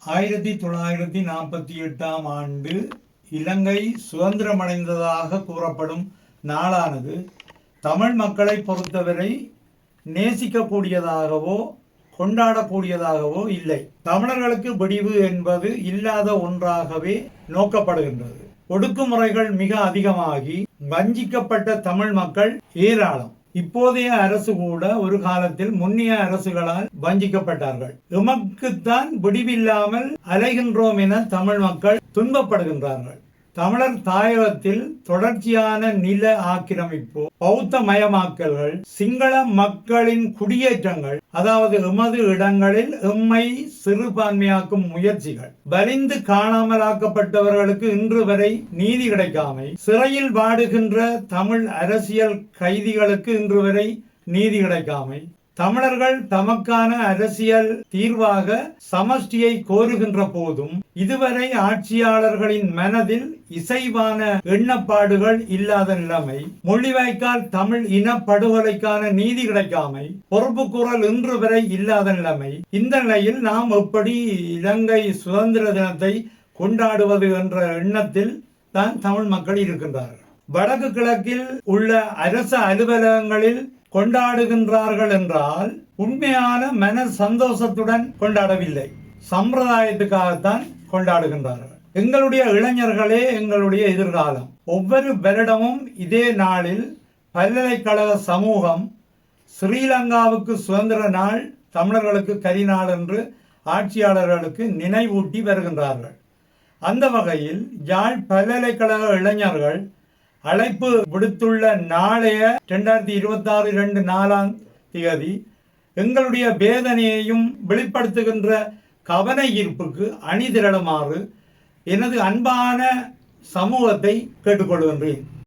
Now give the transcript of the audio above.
1948ஆம் ஆண்டு இலங்கை சுதந்திரமடைந்ததாக கூறப்படும் நாளானது தமிழ் மக்களை பொறுத்தவரை நேசிக்கக்கூடியதாகவோ கொண்டாடக்கூடியதாகவோ இல்லை. தமிழர்களுக்கு விடிவு என்பது இல்லாத ஒன்றாகவே நோக்கப்படுகின்றது. ஒடுக்குமுறைகள் மிக அதிகமாகி வஞ்சிக்கப்பட்ட தமிழ் மக்கள் ஏராளம். இப்போதைய அரசு கூட ஒரு காலத்தில் முன்னிய அரசுகளால் வஞ்சிக்கப்பட்டார்கள். எமக்குத்தான் விடிவில்லாமல் அலைகின்றோம் என தமிழ் மக்கள் துன்பப்படுகின்றார்கள். தமிழர் தாயகத்தில் தொடர்ச்சியான நில ஆக்கிரமிப்பு, பௌத்த மயமாக்கல்கள், சிங்கள மக்களின் குடியேற்றங்கள், அதாவது எமது இடங்களில் எம்மை சிறுபான்மையாக்கும் முயற்சிகள், வலிந்து காணாமலாக்கப்பட்டவர்களுக்கு இன்று வரை நீதி கிடைக்காமை, சிறையில் வாடுகின்ற தமிழ் அரசியல் கைதிகளுக்கு இன்று வரை நீதி கிடைக்காமை, தமிழர்கள் தமக்கான அரசியல் தீர்வாக சமஷ்டியை கோருகின்ற போதும் இதுவரை ஆட்சியாளர்களின் மனதில் இசைவான எண்ணப்பாடுகள் இல்லாத நிலைமை, மொழிவாய்க்கால் தமிழ் இனப்படுகொலைக்கான நீதி கிடைக்காமை, பொறுப்பு குரல் இன்று வரை இல்லாத நிலைமை. இந்த நிலையில் நாம் எப்படி இலங்கை சுதந்திர தினத்தை கொண்டாடுவது என்ற எண்ணத்தில் தான் தமிழ் மக்கள் இருக்கின்றார்கள். வடக்கு கிழக்கில் உள்ள அரசு அலுவலகங்களில் கொண்டாடுகின்றார்கள் என்றால் உண்மையான மன சந்தோஷத்துடன் கொண்டாடவில்லை, சம்பிரதாயத்துக்காகத்தான் கொண்டாடுகின்றார்கள். எங்களுடைய இளைஞர்களே எங்களுடைய எதிர்காலம். ஒவ்வொரு வருடமும் இதே நாளில் பல்கலைக்கழக சமூகம் ஸ்ரீலங்காவுக்கு சுதந்திர நாள், தமிழர்களுக்கு கரிநாள் என்று ஆட்சியாளர்களுக்கு நினைவூட்டி வருகின்றார்கள். அந்த வகையில் யாழ் பல்கலைக்கழக இளைஞர்கள் அழைப்பு விடுத்துள்ள நாளைய 2026/2/4 எங்களுடைய வேதனையையும் வெளிப்படுத்துகின்ற கவன ஈர்ப்புக்கு அணிதிரளுமாறு எனது அன்பான சமூகத்தை கேட்டுக்கொள்கின்றேன்.